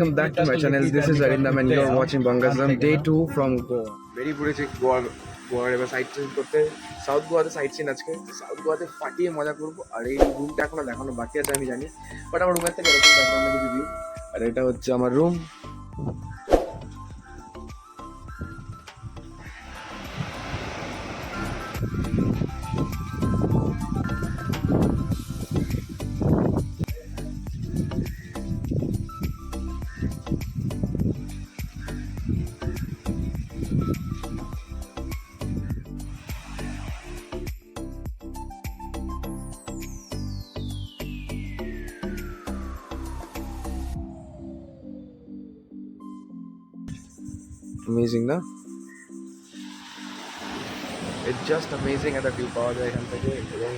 welcome back to my channel. This is Arindam and you're watching Bangasam Day 2 from Goa. Very পড়েছে গোয়ার এবার site scene করতে south গোয়াতে site scene আজকে south গোয়াতে ফাটিয়ে মজা করবো আর এই রুমটা এখনো দেখানো বাকি আছে আমি জানি বাট আমার রুমের থেকে এরকম দেখানো আমাদের রিভিউ আর এটা হচ্ছে আমার রুম amazing না ইটস জাস্ট অ্যামেজিং একটা ভিউ পাওয়া যায় এখান থেকে এবং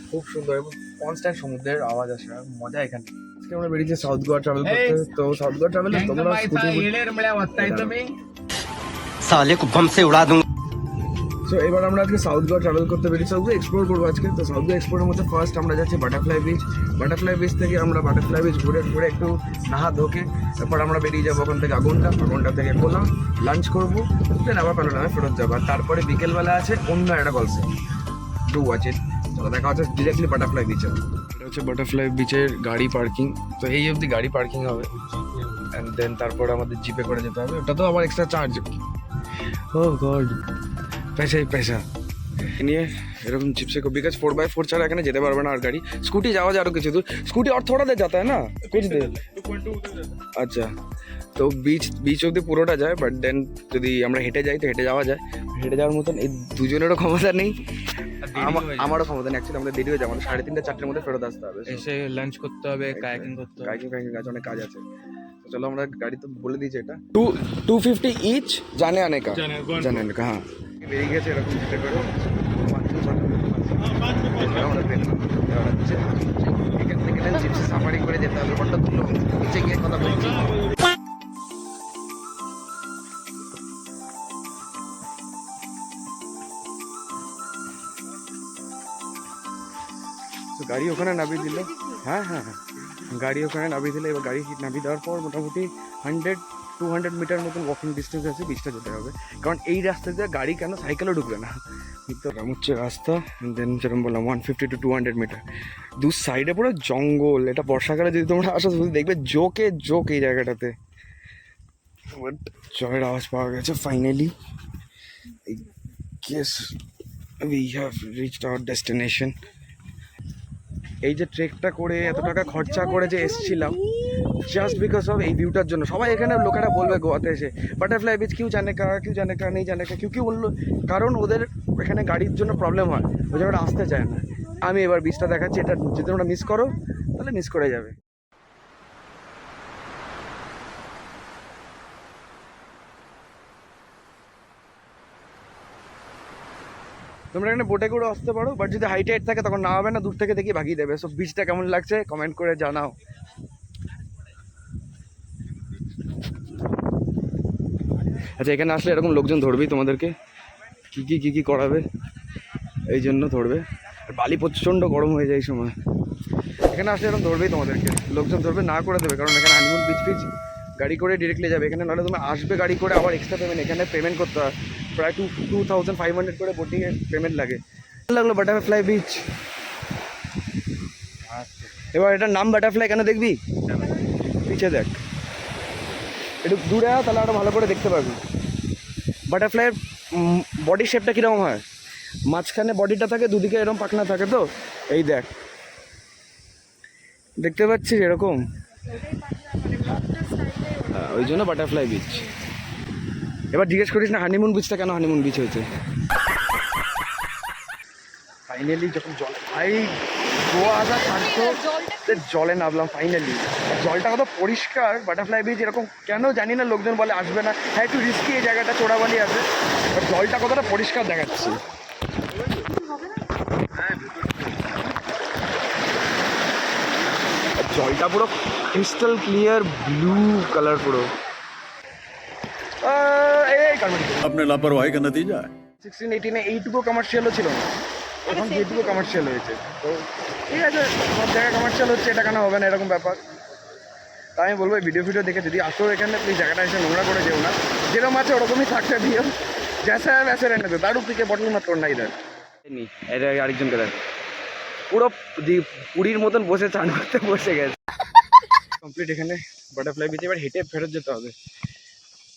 খুব সুন্দর এবং কনস্ট্যান্ট সমুদ্রের আওয়াজ আসে আর মজা এখানে আজকে আমরা বেরিয়েছি সাউথ গোয়া ট্রাভেল করতে তো সাউথ গোয়া ট্রাভেল তোমরা স্কুটি साले को बम से उड़ा दूंगा। সো এবার আমরা আজকে সাউথ গোয়া ট্রাভেল করতে বেরিয়েছি সাউথ গোয়া এক্সপ্লোর করবো আজকে তো সাউথ গোয়া এক্সপ্লোরের মধ্যে ফার্স্ট আমরা যাচ্ছি বাটারফ্লাই বিচ থেকে আমরা বাটারফ্লাই বিচ ঘুরে একটু নাহা ধোকে তারপর আমরা বেরিয়ে যাবো ওখান থেকে আগন্ডা থেকে কোলা লাঞ্চ করবো দেন আবার প্যানোরামায় ফেরত যাবো আর তারপরে বিকেলবেলা আছে অন্য একটা কলসে ডু ওয়াচ ইট চলো দেখা হচ্ছে ডিরেক্টলি বাটারফ্লাই বিচে এটা হচ্ছে বাটারফ্লাই বিচের গাড়ি পার্কিং তো এই অবধি গাড়ি পার্কিং হবে অ্যান্ড দেন তারপর আমাদের জিপে করে যেতে হবে ওটা তো আবার এক্সট্রা চার্জ ও গড পয়সা নিয়ে এরকম চিপসে को बिकॉज 4x4 ছাড়া এখানে যেতে পারবে না আর গাড়ি স্কুটি যাওয়া যায় আরো কিছু দূর স্কুটি और थोड़ा देर जाता है ना कुछ देर 2.2 আচ্ছা তো বিচ অবধি পুরোটা যায় বাট দেন যদি আমরা হেঁটে যাই তো হেঁটে যাওয়া যায় হেঁটে যাওয়ার মতন এই দুজনেরও ক্ষমতা নেই আমারও ক্ষমতা নেই অ্যাকচুয়ালি আমাদের দেরি হয়ে যাবে 3:30 4টার মধ্যে ফেরত আসতে হবে এসে লাঞ্চ করতে হবে কায়াকিং করতে হবে কায়াকিং কাজ অনেক কাজ আছে তো চলো আমরা গাড়ি তো বলে দিয়েছি এটা 250 ইচ জানে আনে কা হ্যাঁ বেরিয়ে গেছে এরকম যেতে করে এখান থেকে জিপসি সাফারি করে যেতে হবে বড়টা তুলো নিচে গিয়ে কথা বলছি গাড়ি ওখানে নামিয়ে দিল হ্যাঁ গাড়ি ওখানে নামিয়ে দিলে এবার গাড়ি নামিয়ে দেওয়ার পর মোটামুটি 100-200 মিটার মতন ওয়াকিং ডিস্টেন্স আছে বিচটা যেতে হবে কারণ এই রাস্তা দিয়ে গাড়ি কেন সাইকেলও ঢুকবে না তো হচ্ছে রাস্তা দেন যেরকম বললাম 150-200 মিটার দু সাইডে পুরো জঙ্গল এটা বর্ষাকালে যদি তোমরা আসো শুধু দেখবে জোক এই জায়গাটাতে বাট জয়ের আওয়াজ পাওয়া গেছে finally guess we have reached hour destination এই যে ট্রেকটা করে এত টাকা খরচা করে যে এসেছিলাম জাস্ট বিকজ অফ এই ভিউটার জন্য সবাই এখানে লোকেরা বলবে গোয়াতে এসে বাটারফ্লাই বিচ কেউ জানে কা নেই জানে কা কেউ বললো কারণ ওদের এখানে গাড়ির জন্য প্রবলেম হয় ওই জায়গাটা আসতে চায় না আমি এবার বিচটা দেখাচ্ছি এটা যদি তোমরা মিস করো তাহলে মিস করে যাবে তোমরা এখানে বোটে করে আসতে পারো বাট যদি হাইট থাকে তখন না হবে না দূর থেকে দেখি ভাগিয়ে দেবে সো বিচটা কেমন লাগছে কমেন্ট করে জানাও আচ্ছা এখানে আসলে এরকম লোকজন ধরবেই তোমাদেরকে কি করাবে এই জন্য ধরবে আর বালি প্রচণ্ড গরম হয়ে যায় এই সময় এখানে আসলে এরকম ধরবেই তোমাদেরকে লোকজন ধরবে না করে দেবে কারণ এখানে হানিমুন বিচ গাড়ি করে ডিরেক্টলি যাবে এখানে নাহলে তুমি আসবে গাড়ি করে আবার এক্সট্রা পেমেন্ট এখানে পেমেন্ট করতে হয় প্রায় 2500 করে বোটিংয়ে পেমেন্ট লাগে লাগলো বাটারফ্লাই বিচ এবার এটার নাম বাটারফ্লাই কেন দেখবি পিছিয়ে দেখ একটু দূরে আয় তাহলে আরও ভালো করে দেখতে পাবি বাটারফ্লাইয়ের বডি শেপটা কীরকম হয় মাঝখানে বডিটা থাকে দুদিকে এরকম পাখনা থাকে তো এই দেখ দেখতে পাচ্ছিস এরকম ওই জন্য বাটারফ্লাই বিচ এবার জিজ্ঞেস করিস না হানিমুন বিচটা কেন হানিমুন বিচ হয়েছে ফাইনালি যখন জল ভাই গোয়া আসা থাকতো জলে নামলাম ফাইনালি জলটা কত পরিষ্কার বাটারফ্লাই বিচ এরকম কেন জানি না লোকজন বলে আসবে না হ্যাঁ একটু রিস্কি এই জায়গাটা চোরাবালি আছে জলটা কতটা পরিষ্কার দেখাচ্ছে জলটা পুরো ক্রিস্টাল ক্লিয়ার ব্লু কালার পুরো अपने लापरवाही का नतीजा है 16-18 এইটুকু কমার্শিয়ালও ছিল না এখন যেটুকু কমার্শিয়াল হয়েছে তো ঠিক আছে সব জায়গায় কমার্শিয়াল হচ্ছে এটা কেন হবে না এরকম ব্যাপার তাই আমি বলবো ভিডিও দেখে যদি আসো এখানে প্লিজ জায়গাটা এসে নোংরা করে যেও না, যেরকম আছে ওরকমই থাকতে দিও, जैसा है वैसे रहने दो, दारू पी के बॉटल मत तोड़ना इधर। এটা আরেকজনকে দেখ পুরো পুরীর মতন বসে চান করতে বসে গেছে। কমপ্লিট এখানে বাটারফ্লাই বিচে, এবার হেঁটে ফেরত যেতে হবে।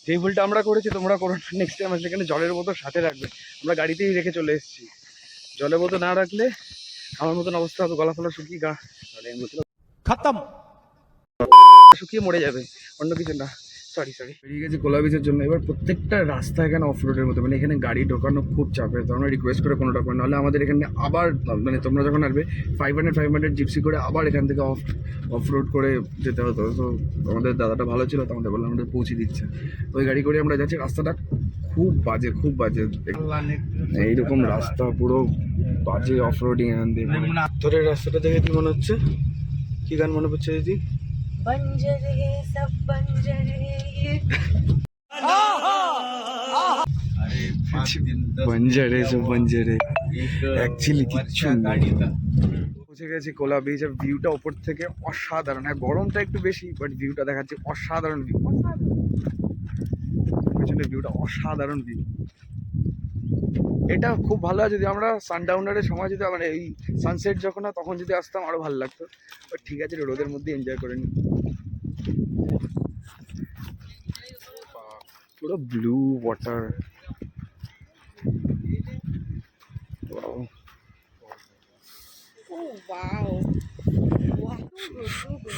যেই ভুলটা আমরা করেছি তোমরা করো না, নেক্সট টাইম আসলে এখানে জলের বোতল সাথে রাখবে। আমরা গাড়িতেই রেখে চলে এসেছি, জলের বোতল না রাখলে আমার মতন অবস্থা হবে, গলা ফলা শুকিয়ে खत्म। শুকিয়ে মরে যাবে, অন্য কিছু না। সরি বেরিয়ে গেছি কোলা বিচের জন্য। এবার প্রত্যেকটা রাস্তা এখানে অফ রোডের মতো, মানে এখানে গাড়ি ঢোকানো খুব চাপের। তো আমরা রিকোয়েস্ট করে কোনোটা করে, নাহলে আমাদের এখানে আবার মানে তোমরা যখন আসবে 500 জিপসি করে আবার এখান থেকে অফ রোড করে যেতে হতো। তো আমাদের দাদাটা ভালো ছিল, তো আমাদের বললাম আমাদের পৌঁছে দিচ্ছে, ওই গাড়ি করে আমরা যাচ্ছি। রাস্তাটা খুব বাজে এইরকম রাস্তা, পুরো বাজে অফ রোডিং। এখান দিয়ে তোর এই রাস্তাটা দেখে কি মনে হচ্ছে, কি গান মনে পড়ছে দিদি? बंजर है सब बंजर है ये বঞ্জারে সব বঞ্জারে অ্যাকচুয়ালি কিচ্ছু পৌঁছে গেছি কোলা বিচ। আর ভিউটা ওপর থেকে অসাধারণ। হ্যাঁ গরমটা একটু বেশি, বাট ভিউটা দেখাচ্ছে অসাধারণ ভিউ। পেছনে ভিউটা অসাধারণ ভিউ। এটা খুব ভালো হয় যদি আমরা সানডাউনারের সময় যদি মানে এই সানসেট যখন হয় তখন যদি আসতাম আরো ভালো লাগতো, বাট ঠিক আছে রোদের মধ্যে এনজয় করে নি। পুরো ব্লু ওয়াটার,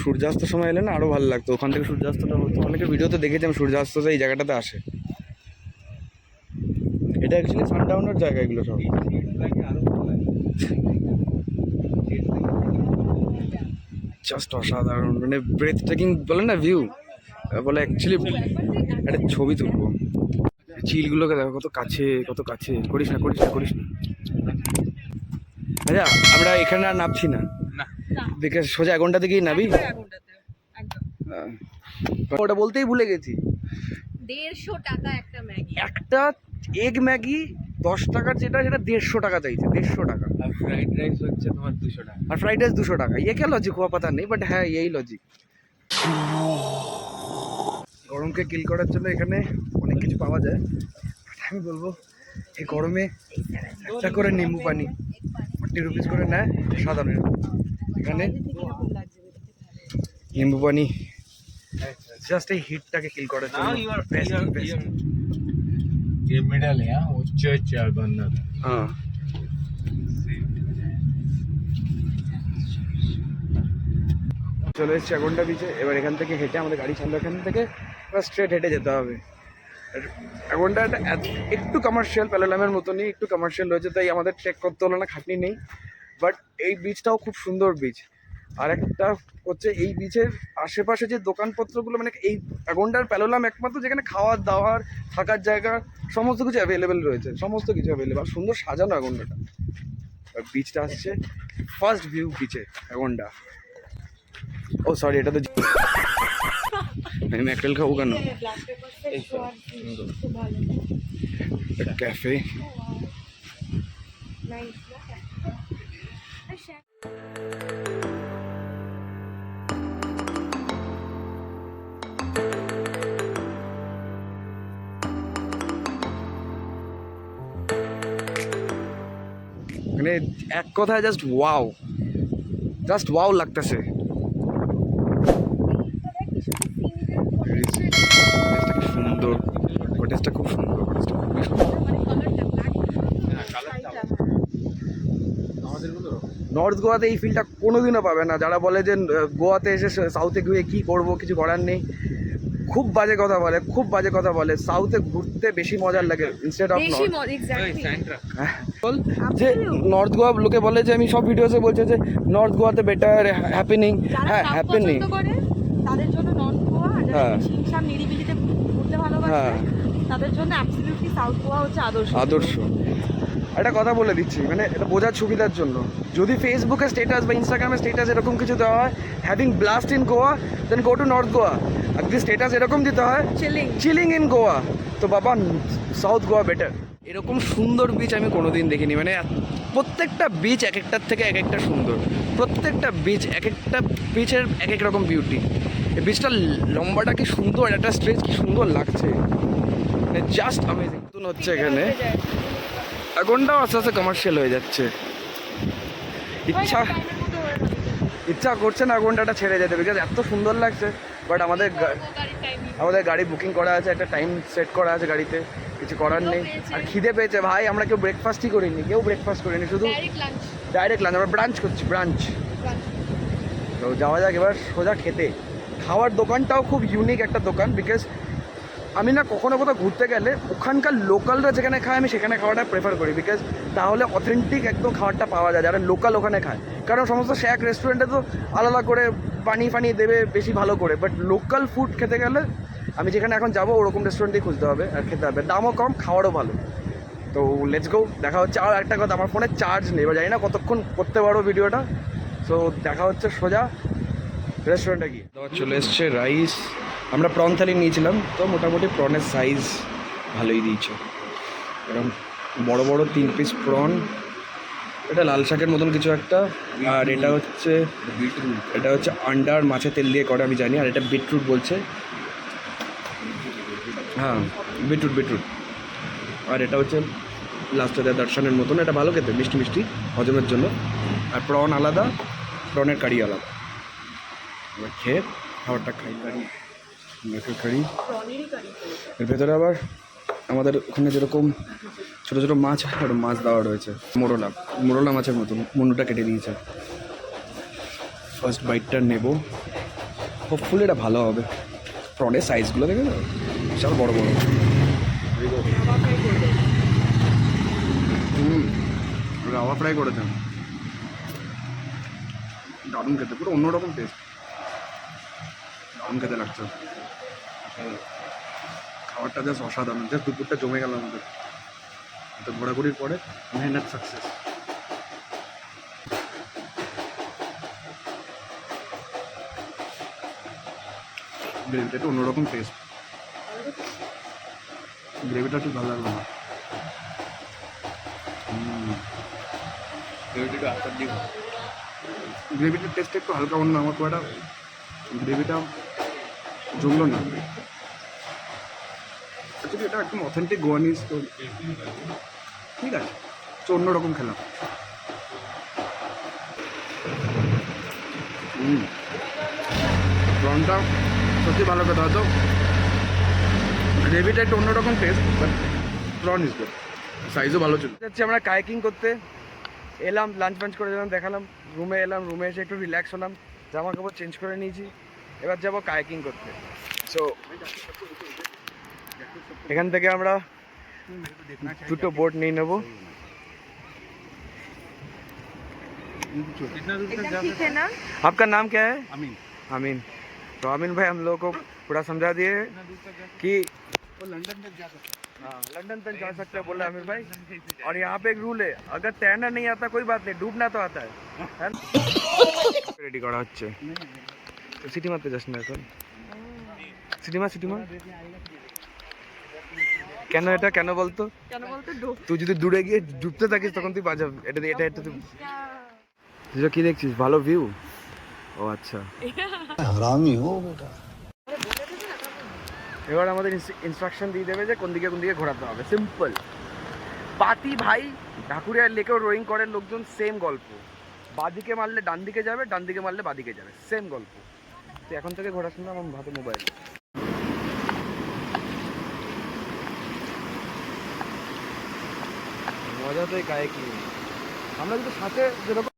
সূর্যাস্ত সময় এলে না আরো ভালো লাগতো, ওখান থেকে সূর্যাস্তটা হতো। অনেকে ভিডিওতে দেখেছি আমি সূর্যাস্ত এই জায়গাটাতে আসে। এটা অ্যাকচুয়ালি সানডাউনের জায়গা এগুলো সব। জাস্ট অসাধারণ, মানে ব্রেথ টেকিং বলে না ভিউ, বলে অ্যাকচুয়ালি একটা ছবি তুলবো। চিলগুলোকে দেখো কত কাছে করিস না। আচ্ছা আমরা এখানে আর নামছি না, দেখে সোজা এগোনটা দিকেই নাবি। ওটা বলতেই ভুলে গেছি, 150 টাকা একটা ম্যাগি। একটা এগ ম্যাগি 10 টাকার যেটা, সেটা 150 টাকা চাইছে, 150 টাকা। ফ্রাইড রাইস হচ্ছে তোমার 200 টাকা। আর ফ্রাইড রাইস 200 টাকা। ये क्या लॉजिक हुआ पता नहीं, বাট হ্যাঁ এই লজিক। গরমকে কিল করার জন্য এখানে অনেক কিছু পাওয়া যায়। আমি বলবো এই গরমে একটা করে নিম্বু পানি 40 রুপিস করে নেয় সাধারণ। এখানে নিম্বু পানি জাস্ট এই হিটটাকে কিল করার জন্য বেস্ট। ये मिडल है उच्च बंदा। হ্যাঁ চলে এসেছি এগোন্ডা বিচে। এবার এখান থেকে হেঁটে আমাদের গাড়ি ছাড়লো এখান থেকে, এবার স্ট্রেট হেঁটে যেতে হবে। এগোন্ডাটা একটু কমার্শিয়াল, প্যালোলামের মতনই একটু কমার্শিয়াল রয়েছে, তাই আমাদের ট্রেক করতে হলো না, খাটনি নেই। বাট এই বিচটাও খুব সুন্দর বিচ। আর একটা হচ্ছে এই বিচের আশেপাশে যে দোকানপত্রগুলো, মানে এই এগোন্ডার প্যালোলাম একমাত্র যেখানে খাওয়ার দাওয়ার থাকার জায়গা সমস্ত কিছু অ্যাভেলেবেল রয়েছে, সমস্ত কিছু অ্যাভেলেবেল। সুন্দর সাজানো এগোন্ডাটা। আর বিচটা আসছে ফার্স্ট ভিউ বিচে এগোন্ডা। ও সরি, এটা তো আমি ম্যাকরেল খাবো কেন? ক্যাফে মানে এক কথায় জাস্ট ওয়াও লাগতেছে। সুন্দর, কটেজটা খুব সুন্দর, কটেজটা খুবই সুন্দর। নর্থ গোয়াতে এই ফিলটা কোনোদিনও পাবে না। যারা বলে যে গোয়াতে এসে সাউথে গিয়ে কী করবো, কিছু করার নেই, খুব বাজে কথা বলে। সাউথে ঘুরতে বেশি মজার লাগে ইনস্টেড অফ যে নর্থ গোয়া। লোকে বলে যে, আমি সব ভিডিওসে বলছে যে নর্থ গোয়াতে বেটার হ্যাপেনিং। হ্যাঁ হ্যাপেনিং তাদের জন্য নর্থ গোয়া, আর যারা শিমশাম নিরিবিলিতে ঘুরতে ভালোবাসে তাদের জন্য অ্যাবসলিউটলি সাউথ গোয়া হচ্ছে আদর্শ। একটা কথা বলে দিচ্ছি, মানে এটা বোঝার সুবিধার জন্য, যদি ফেসবুকে স্ট্যাটাস বা ইনস্টাগ্রামে স্ট্যাটাস এরকম কিছু দেওয়া হয় having blast in Goa, then go to north Goa. আর যদি স্ট্যাটাস এরকম দিতে হয় চিলিং ইন গোয়া, তো বাবা সাউথ গোয়া বেটার। এরকম সুন্দর বিচ আমি কোনোদিন দেখিনি। মানে প্রত্যেকটা বিচ এক একটার থেকে এক একটা সুন্দর, প্রত্যেকটা বিচ এক একটা বিচের এক এক রকম বিউটি। এই ব্রিজটা লম্বাটা কি সুন্দর, একটা স্ট্রেচ কি সুন্দর লাগছে, জাস্ট অ্যামেজিং। নতুন হচ্ছে এখানে, এখনটাও আস্তে আস্তে কমার্শিয়াল হয়ে যাচ্ছে। ইচ্ছা করছে না ঘন্টাটা ছেড়ে যেতে, বিকজ এত সুন্দর লাগছে। বাট আমাদের গাড়ি বুকিং করা আছে, একটা টাইম সেট করা আছে গাড়িতে, কিছু করার নেই। আর খিদে পেয়েছে ভাই, আমরা কেউ ব্রেকফাস্টই করিনি, শুধু ডাইরেক্ট লাঞ্চ। আমরা ব্রাঞ্চ করছি, ব্রাঞ্চ। তো যাওয়া যাক এবার সোজা খেতে। খাওয়ার দোকানটাও খুব ইউনিক একটা দোকান, বিকজ আমি না কখনো কোথাও ঘুরতে গেলে ওখানকার লোকালরা যেখানে খায় আমি সেখানে খাওয়াটা প্রেফার করি, বিকজ তাহলে অথেন্টিক একদম খাবারটা পাওয়া যায় যারা লোকাল ওখানে খায়। কারণ সমস্ত শেক রেস্টুরেন্টে তো আলাদা করে পানি ফানি দেবে বেশি ভালো করে, বাট লোকাল ফুড খেতে গেলে আমি যেখানে এখন যাবো ওরকম রেস্টুরেন্টেই খুঁজতে হবে আর খেতে হবে, দামও কম, খাওয়ারও ভালো। তো লেটস গো, দেখা হচ্ছে। আর একটা কথা, আমার ফোনে চার্জ নেই, এবার জানি না কতক্ষণ করতে পারবো ভিডিওটা। সো দেখা হচ্ছে সোজা রেস্টুরেন্টে গিয়ে। চলে এসছে রাইস, আমরা প্রন থালি নিয়েছিলাম, তো মোটামুটি প্রনের সাইজ ভালোই দিয়েছে, এরকম বড় বড় 3 পিস প্রন। এটা লাল শাকের মতন কিছু একটা, আর এটা হচ্ছে আন্ডার মাছের তেল দিয়ে করে আমি জানি, আর এটা বিটরুট বলছে, হ্যাঁ বিটরুট। আর এটা হচ্ছে লাস্টে দেয় দর্শনের মতন, এটা ভালো খেতে, মিষ্টি মিষ্টি হজমের জন্য। আর প্রন আলাদা, প্রনের কারি আলাদা। এবার খেয়ে খাবারটা খাই, কারি এর ভেতরে আবার আমাদের ওখানে যেরকম ছোটো ছোটো মাছ হয়, আর মাছ দেওয়া রয়েছে, মোরলা মাছের মতন, মুন্ডুটা কেটে দিয়েছে। ফার্স্ট বাইটটা নেব, হোপফুলি এটা ভালো হবে। প্রনের সাইজগুলো দেখে না, বিশাল বড় বড়। রাওয়া ফ্রাই করেছেন, দারুণ খেতে, পুরো অন্যরকম টেস্ট, দারুণ খেতে লাগছে। খাবারটা জাস্ট অসাধারণ, জাস্ট দুপুরটা জমে গেল আমাদের। তো ঘোরাঘুরির পরে মেহনত সাকসেস। গ্রেভিটা একটু অন্যরকম টেস্ট, গ্রেভিটা ঠিক ভালো লাগলো না। গ্রেভিটার টেস্ট একটু হালকা অন্য, আমার খুব একটা গ্রেভিটা জমলো না। অ্যাকচুয়ালি এটা একদম অথেন্টিক গোয়ানিজ, তো ঠিক আছে, তো অন্যরকম খেলাম। প্রনটা সত্যি ভালো খেতে, হয়তো গ্রেভিটা একটু অন্যরকম taste, but prawn is good, সাইজও ভালো ছিল। যাচ্ছি আমরা কায়াকিং করতে, এলাম লাঞ্চ ফাঞ্চ করে যখন দেখালাম, রুমে এলাম, রুমে এসে একটু রিল্যাক্স হলাম, জামা কাপড় চেঞ্জ করে নিয়েছি, এবার যাবো কায়াকিং করতে। সো এখান থেকে আমরা দুটো বোট নিয়ে নেবো। आपका नाम क्या है? अमीन। तो अमीन भाई हम लोगों को पूरा समझा दिए कि वो लंदन तक जा सकते हैं। हाँ, लंदन तक जा सकते हैं बोला अमीन भाई। और यहाँ पे एक रूल है, अगर तैरना नहीं आता कोई बात नहीं, डूबना तो आता है। रेडी करा হচ্ছে, তো সিটি মারতে যাস না এখন, সিটি মার। কেন এটা কেন বলতো তুই যদি দূরে গিয়ে ডুবতে থাকিস তখন তুই বাজাবি। এটা তুই কি দেখছিস? ভালো ভিউ। ও আচ্ছা, হারামি হো বেটা। এবার আমাদের ইনস্ট্রাকশন দিয়ে দেবে যে কোন দিকে ঘোরাতে হবে, সিম্পল। বাতি ভাই ঢাকুরিয়া লেকেও রোয়িং করে লোকজন, সেম গল্প, বাদিকে মারলে ডান দিকে যাবে, ডান দিকে মারলে বাদিকে যাবে, সেম গল্প। তো এখন থেকে ঘোরার সময় আমার হাতে মোবাইল। মজা তো এই কায়াকিং, আমরা কিন্তু সাথে যেরকম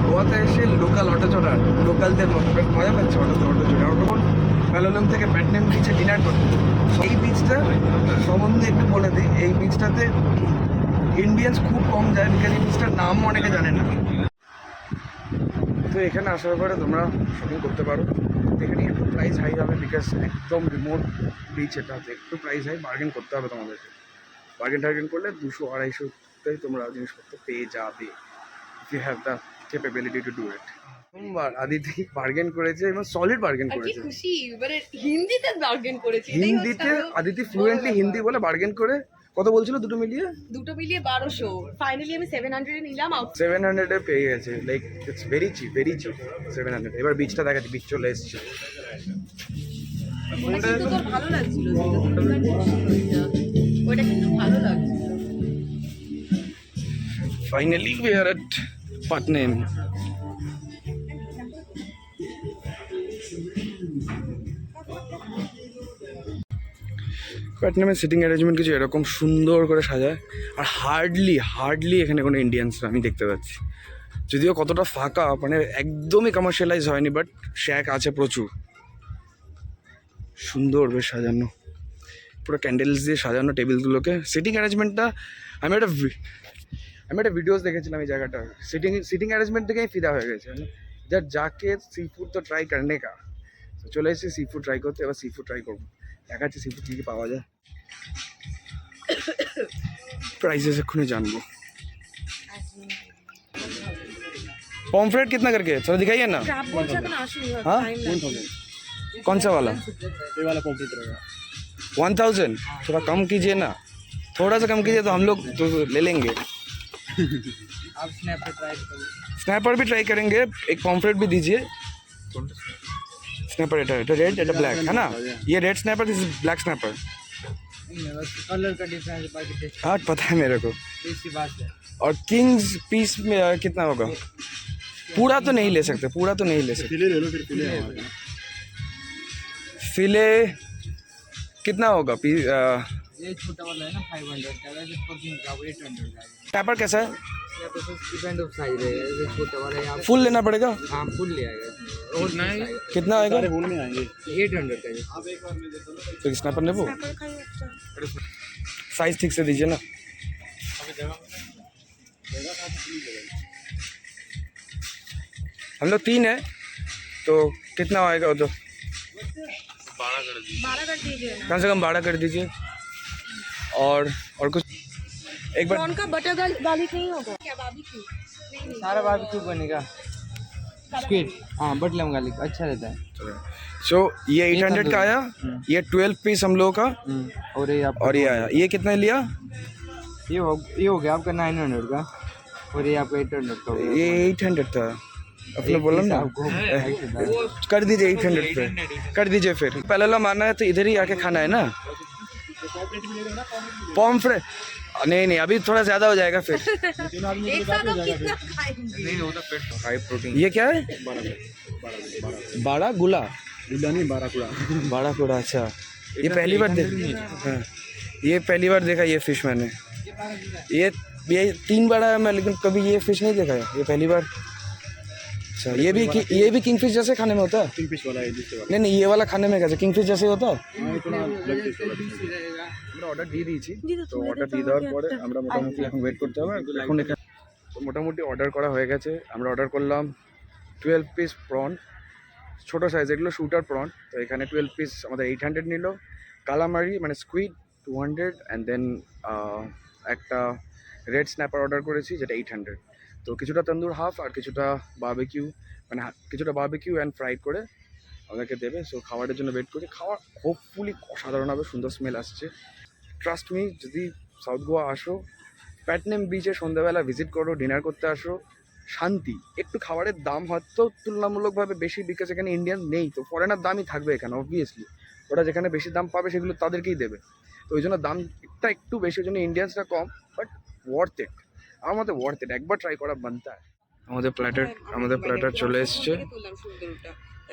গোয়াতে এসে লোকাল অটো চড়ার, লোকালদের মতো যাচ্ছে অটো চলে। আমরা তখন প্যালোলম থেকে প্যাটনেম বিচে ডিনার করতে। এই বিচটা সম্বন্ধে একটু বলে দিই, এই বিচটাতে ইন্ডিয়ানস খুব কম যায়, বিকজ এই বিচটার নাম অনেকে জানে না। তো এখানে আসার পরে তোমরা শপিং করতে পারো। এখানে একটু প্রাইস হাই হবে, বিকজ একদম রিমোট বিচ, এটা একটু প্রাইস হাই, বার্গেন করতে হবে তোমাদেরকে। বার্গেন করলে 200-250-তেই তোমরা জিনিসপত্র পেয়ে যাবে, if you have the capability to do it. প্রথমবার আদিতি বার্গেন করেছে এবং সলিড বার্গেন আর কি করেছে। খুশি, মানে হিন্দিতে বার্গেন করেছি, এটাই হচ্ছে হিন্দিতে আরো আদিতি ফ্লুয়েন্টলি হিন্দি বলে বার্গেন করে কত বলছিল দুটো মিলিয়ে? দুটো মিলিয়ে 1200, ফাইনালি আমি 700 এ নিলাম। 700-এ পেয়ে গেছে, লাইক ইটস ভেরি চিপ 700। এবার বিচটা দেখাচ্ছি, বিচ চলে এসছে। ওটা কিন্তু তোর ভালো লাগছিল, ওটা কিন্তু ভালো লাগছিল। Finally we are at Patnem. পাটনামের সিটিং অ্যারেঞ্জমেন্ট কিছু এরকম সুন্দর করে সাজায়, আর হার্ডলি এখানে কোনো ইন্ডিয়ানসরা আমি দেখতে পাচ্ছি। যদিও কতটা ফাঁকা, মানে একদমই কমার্শিয়ালাইজ হয়নি, বাট শ্যাক আছে প্রচুর। সুন্দর বেশ সাজানো, পুরো ক্যান্ডেলস দিয়ে সাজানো টেবিলগুলোকে। সিটিং অ্যারেঞ্জমেন্টটা আমি একটা ভিডিওস দেখেছিলাম এই জায়গাটা, সিটিং অ্যারেঞ্জমেন্ট থেকে আমি ফিদা হয়ে গেছে। যাকে সি ফুড তো ট্রাই করনে কা, চলে এসেছি সি ফুড ট্রাই করতে। এবার সি ফুড ট্রাই করবো, দেখাচ্ছি সি ফুড কী কী পাওয়া যায়, प्राइसेस एखुनी जानबो। पॉम्फ्रेट कितना करके थोड़ा दिखाइए ना। आप बोल सकते ना आशु, हाँ? टाइम लगेगा। कौन सा वाला? ये वाला पॉम्फ्रेट रहेगा 1000। थोड़ा कम कीजिए ना, थोड़ा सा कम कीजिए तो हम लोग तो ले लेंगे। आप स्नैपर ट्राई करो। स्नैपर भी ट्राई करेंगे, एक पॉम्फ्रेट भी दीजिए। स्नैपर এটা रेड, এটা ब्लैक है ना? ये red snapper, this is black snapper. बस कलर का डिफरेंस है, बाकी टेस्ट हाँ पता है मेरे को। ऐसी बात है। और किंग्स पीस में कितना होगा? पूरा तो नहीं ले सकते, पूरा तो नहीं ले सकते। फिले ले लो, फिर फिले फिले कितना होगा? ये छोटा वाला है ना 500 का, वैसे प्रोटीन का 800 का है। टैपर कैसा है? या तो डिपेंड ऑफ साइज रहेगा, जैसे छोटा वाला है आप फुल लेना पड़ेगा? हाँ फुल ले आएगा। और नहीं कितना आएगा? फूल में आएंगे 800 का है। तो स्नैपर ने वो साइज ठीक से दीजिए ना। हम लोग 3 है, तो कितना आएगा? तो 12 कर दीजिए ना। कम से कम 12 कर दीजिए। और कुछ एक बार कौन का बटर गार्लिक नहीं होगा क्या? बारबेक्यू नहीं। सारा बारबेक्यू बनेगा। स्क्विड हाँ, बटलम गार्लिक अच्छा रहता है। सो ये 800 का आया, ये 12 पीस हम लोग का, और ये आप और ये आया, ये कितना लिया? ये हो गया आपका 900 का, और ये आपका 800 का हो गया। ये 800 था अपने बोला ना। कर दीजिए 800 पे, कर दीजिए। फिर पहले ला मारना है तो इधर ही आके खाना है ना। पॉम्फ्रेट नहीं, अभी थोड़ा ज़्यादा हो जाएगा फिर। एक साथ हम कितना खाएंगे? नहीं वो तो पेट हाई प्रोटीन। ये क्या है? बाड़ा गुला, गुला नहीं, बाराकुड़ा। बाड़ा कुड़ा। अच्छा, ये पहली बार देख, हाँ ये पहली बार देखा ये फिश मैंने। ये 3 बार आया मैं, लेकिन कभी ये फिश नहीं देखा है, ये पहली बार। अच्छा, ये भी किंगफिश जैसे खाने में होता है? किंगफिश वाला है जिससे वाला। नहीं, ये वाला खाने में कैसे किंगफिश जैसे होता है? हाँ, थोड़ा अलग टेस्ट वाला। আমরা অর্ডার দিয়ে দিয়েছি, তো অর্ডার দিয়ে দেওয়ার পরে আমরা মোটামুটি এখন ওয়েট করতে হবে। এখন এখানে তো মোটামুটি অর্ডার করা হয়ে গেছে। আমরা অর্ডার করলাম 12 পিস প্রন, ছোটো সাইজ, এগুলো শুটার প্রন। তো এখানে 12 পিস আমাদের 800 নিল। কালামারি মানে স্কুইড 200, অ্যান্ড দেন একটা রেড স্ন্যাপার অর্ডার করেছি যেটা 800। তো কিছুটা তন্দুর হাফ আর কিছুটা বারবিকিউ, মানে কিছুটা বারবিকিউ অ্যান্ড ফ্রাইড করে আমাদেরকে দেবে। সো খাবারের জন্য ওয়েট করি। খাওয়া হোপফুলি অসাধারণ হবে, সুন্দর স্মেল আসছে। ট্রাস্ট মি, যদি সাউথ গোয়া আসো, প্যাটনেম বিচে সন্ধ্যাবেলা ভিজিট করো, ডিনার করতে আসো, শান্তি। একটু খাবারের দাম হয়তো তুলনামূলকভাবে বেশি, বিকজ এখানে ইন্ডিয়ান নেই, তো ফরেনার দামই থাকবে এখানে অবভিয়াসলি। ওরা যেখানে বেশি দাম পাবে সেগুলো তাদেরকেই দেবে, তো ওই জন্য দামটা একটু বেশি, ওই জন্য ইন্ডিয়ানসটা কম, বাট ওয়ার্থ ইট। আমার মতে ওয়ার্থ ইট, একবার ট্রাই করা বানতা হয়। আমাদের প্ল্যাটার চলে এসছে।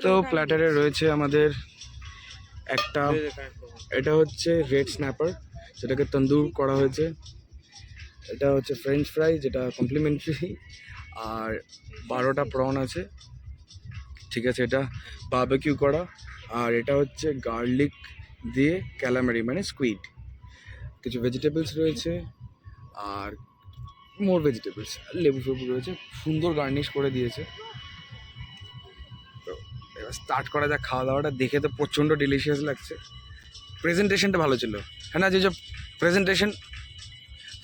তো প্ল্যাটারে রয়েছে আমাদের একটা, এটা হচ্ছে রেড স্ন্যাপার যেটাকে তন্দুর করা হয়েছে, এটা হচ্ছে ফ্রেঞ্চ ফ্রাই যেটা কমপ্লিমেন্টারি, আর 12টা প্রন আছে, ঠিক আছে, এটা বারবিকিউ করা, আর এটা হচ্ছে গার্লিক দিয়ে ক্যালামারি মানে স্কুইড, কিছু ভেজিটেবলস রয়েছে আর মোর ভেজিটেবলস, লেবু ফেবু রয়েছে, সুন্দর গার্নিশ করে দিয়েছে। তো এবার স্টার্ট করা যাক খাওয়া দাওয়াটা। দেখে তো প্রচণ্ড ডিলিশিয়াস লাগছে। প্রেজেন্টেশনটা ভালো ছিল, হ্যাঁ না? যে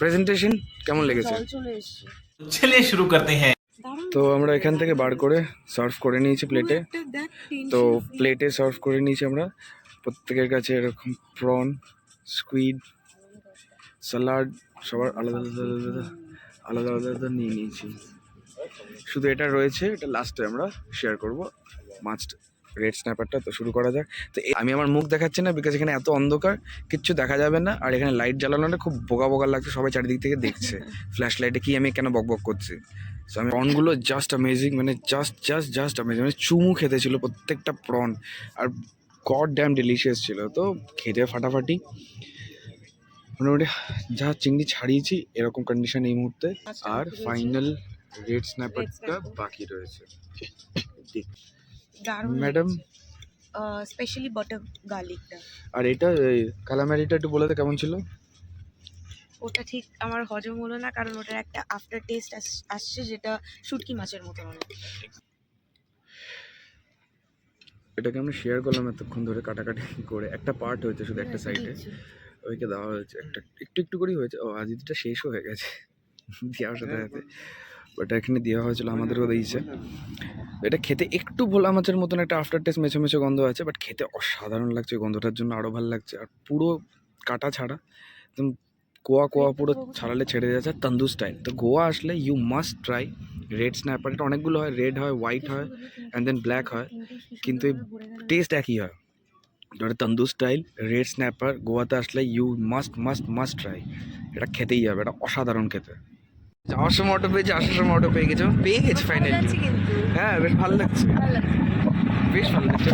প্রেজেন্টেশন কেমন লেগেছে? জল চলে এসছে। चलिए शुरू करते हैं। তো আমরা এখান থেকে বার করে সার্ভ করে নিয়েছি প্লেটে। তো প্লেটে সার্ভ করে নিয়েছি আমরা, প্রত্যেকের কাছে এরকম প্রন, স্কুইড, স্যালাড, সবার আলাদা আলাদা আলাদা আলাদা নিয়ে নিয়েছি। শুধু এটা রয়েছে, এটা লাস্টে আমরা শেয়ার করব মাছ রেড স্ন্যাপারটা। তো শুরু করা যাক। তো আমি আমার মুখ দেখাচ্ছি না, বিকজ এখানে এত অন্ধকার কিচ্ছু দেখা যাবে না, আর এখানে লাইট জ্বালানোটা খুব বোকা বোকা লাগছে, সবাই চারিদিক থেকে দেখছে ফ্ল্যাশ লাইটে কি আমি কেন বক বক করছি। সো আমি প্রনগুলো জাস্ট অ্যামেজিং, মানে জাস্ট অ্যামেজিং, মানে চুমু খেতে ছিল প্রত্যেকটা প্রন, আর গড ড্যাম ডিলিশিয়াস ছিল। তো খেতে ফাটাফাটি, মোটামুটি যা চিংড়ি ছাড়িয়েছি এরকম কন্ডিশন এই মুহূর্তে, আর ফাইনাল রেড স্ন্যাপারটা বাকি রয়েছে। ম্যাডাম, স্পেশালি বাটার গার্লিকটা, আর এটা কালামারিটা একটু বলে দে কেমন ছিল? ওটা ঠিক আমার হজম হলো না, কারণ ওটার একটা আফটার টেস্ট আসছে যেটা শুটকি মাছের মতো অনেক। এটাকে আমরা শেয়ার করলাম এতক্ষণ ধরে কাটাকাটি করে, একটা পার্ট হয়েছে শুধু একটা সাইডে, ওইকে দেওয়া হয়েছে, একটা একটু করেই হয়েছে। ও আজিটা শেষও হয়ে গেছে দেওয়ার সাথে সাথে, ওটা এখানে দেওয়া হয়েছিল, আমাদেরও দিয়েছে। এটা খেতে একটু ভোলা মাছের মতন একটা আফটার টেস্ট মেছো মেছো গন্ধ আছে, বাট খেতে অসাধারণ লাগছে, গন্ধটার জন্য আরও ভালো লাগছে। আর পুরো কাটা ছাড়া, একদম কোয়া পুরো ছাড়ালে ছেড়ে যাচ্ছে, তন্দুর স্টাইল। তো গোয়া আসলে you must try red snapper. এটা অনেকগুলো হয়, রেড হয়, হোয়াইট হয়, অ্যান্ড দেন ব্ল্যাক হয়, কিন্তু টেস্ট একই হয়। ওটা তন্দুর স্টাইল রেড স্ন্যাপার, গোয়াতে আসলে ইউ মাস্ট ট্রাই। এটা খেতেই যাবে, এটা অসাধারণ খেতে। যাওয়ার সময় অটো পেয়েছি, আসার সময় অটো পেয়ে গেছি ফাইনালি। হ্যাঁ, বেশ ভালো লাগছে, বেশ ভালো লাগছে।